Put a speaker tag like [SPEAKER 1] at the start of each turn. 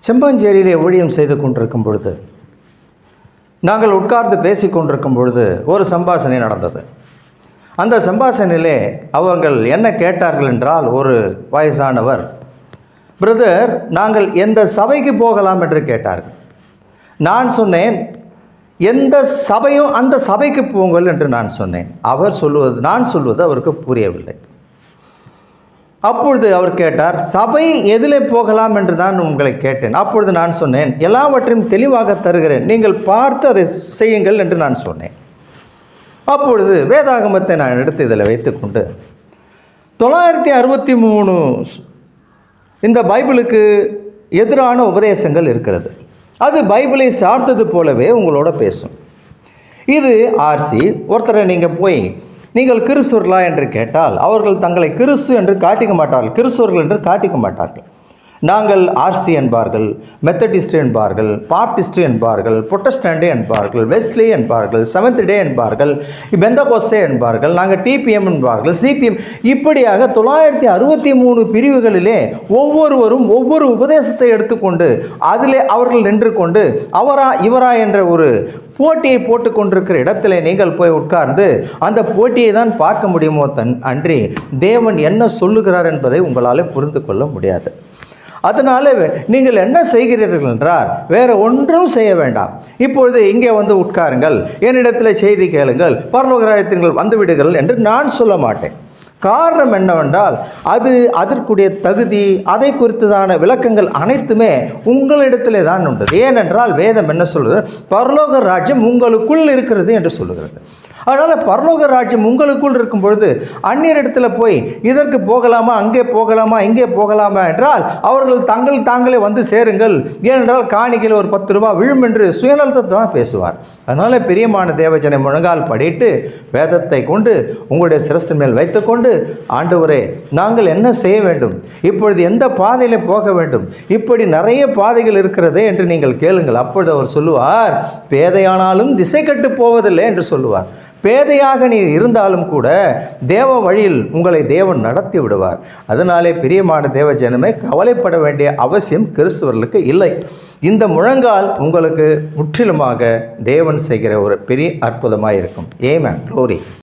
[SPEAKER 1] செம்பாஞ்சேரியிலே ஊழியம் செய்து கொண்டிருக்கும் பொழுது, நாங்கள் உட்கார்ந்து பேசி கொண்டிருக்கும் பொழுது ஒரு சம்பாஷணை நடந்தது. அந்த சம்பாஷணையிலே அவர்கள் என்ன கேட்டார்கள் என்றால், ஒரு வயசானவர், பிரதர், நாங்கள் எந்த சபைக்கு போகலாம் என்று கேட்டார்கள். நான் சொன்னேன், எந்த சபையும் அந்த சபைக்கு போங்கள் என்று நான் சொன்னேன். நான் சொல்வது அவருக்கு புரியவில்லை. அப்பொழுது அவர் கேட்டார், சபை எதில் போகலாம் என்று தான் உங்களை கேட்டேன். அப்பொழுது நான் சொன்னேன், எல்லாவற்றையும் தெளிவாக தருகிறேன், நீங்கள் பார்த்து அதை செய்யுங்கள் என்று நான் சொன்னேன். அப்பொழுது வேதாகமத்தை நான் எடுத்து இதில் வைத்துக்கொண்டு 963 இந்த பைபிளுக்கு எதிரான உபதேசங்கள் இருக்கிறது. அது பைபிளை சார்ந்தது போலவே உங்களோட பேசும். இது ஆர்சி. ஒருத்தரை நீங்கள் கிறிஸ்துவர்களா என்று கேட்டால், அவர்கள் தங்களை கிறிஸ்து என்று காட்டிக்க மாட்டார்கள், கிறிஸ்துவர்கள் என்று காட்டிக்க மாட்டார்கள். நாங்கள் ஆர்சி என்பார்கள், மெத்தடிஸ்ட் என்பார்கள், பார்ட்டிஸ்ட் என்பார்கள், புரொட்டஸ்டன்ட் என்பார்கள், வெஸ்லி என்பார்கள், செவன்த் டே என்பார்கள், பெந்தகோஸ்தே என்பார்கள், நாங்கள் டிபிஎம் என்பார்கள், சிபிஎம். இப்படியாக 963 பிரிவுகளிலே ஒவ்வொருவரும் ஒவ்வொரு உபதேசத்தை எடுத்துக்கொண்டு அதிலே அவர்கள் நின்று கொண்டு அவரா இவரா என்ற ஒரு போட்டியை போட்டுக்கொண்டிருக்கிற இடத்துல நீங்கள் போய் உட்கார்ந்து அந்த போட்டியை தான் பார்க்க முடியுமோ அன்றி தேவன் என்ன சொல்லுகிறார் என்பதை உங்களால் புரிந்து கொள்ள முடியாது. அதனால் நீங்கள் என்ன செய்கிறீர்கள் என்றால், வேறு ஒன்றும் செய்ய வேண்டாம். இப்பொழுது இங்கே வந்து உட்காருங்கள், என்னிடத்தில் செய்தி கேளுங்கள், பரலோக ராஜ்யத்தில் வந்து விடுங்கள் என்று நான் சொல்ல மாட்டேன். காரணம் என்னவென்றால், அதற்குரிய தகுதி, அதை குறித்ததான விளக்கங்கள் அனைத்துமே உங்களிடத்திலே தான் உண்டு. ஏனென்றால் வேதம் என்ன சொல்கிறது? பரலோக ராஜ்யம் உங்களுக்குள் இருக்கிறது என்று சொல்லுகிறது. அதனால் பரலோக ராஜ்யம் உங்களுக்குள் இருக்கும் பொழுது அந்நியரிடத்தில் போய் இதற்கு போகலாமா, அங்கே போகலாமா, இங்கே போகலாமா என்றால் அவர்கள் தாங்களே வந்து சேருங்கள், ஏனென்றால் காணிக்கையில் ஒரு 10 ரூபாய் விழும் என்று சுயநலத்தை தான் பேசுவார். அதனால் பிரியமான தேவஜனை முழங்கால் படிட்டு வேதத்தை கொண்டு உங்களுடைய சிரசின் மேல் வைத்துக்கொண்டு, ஆண்டவரே, நாங்கள் என்ன செய்ய வேண்டும், இப்பொழுது எந்த பாதையில் போக வேண்டும், இப்படி நிறைய பாதைகள் இருக்கிறதே என்று நீங்கள் கேளுங்கள். அப்பொழுது அவர் சொல்லுவார், பேதையானாலும் திசை கட்டு போவதில்லை என்று சொல்லுவார். பேதையாக நீ இருந்தாலும் கூட தேவ வழியில் உங்களை தேவன் நடத்தி விடுவார். அதனாலே பிரியமான தேவ ஜனமே, கவலைப்பட வேண்டிய அவசியம் கிறிஸ்துவர்களுக்கு இல்லை. இந்த முழங்கால் உங்களுக்கு முற்றிலுமாக தேவன் செய்கிற ஒரு பெரிய அற்புதமாக இருக்கும். ஆமென். க்ளோரி.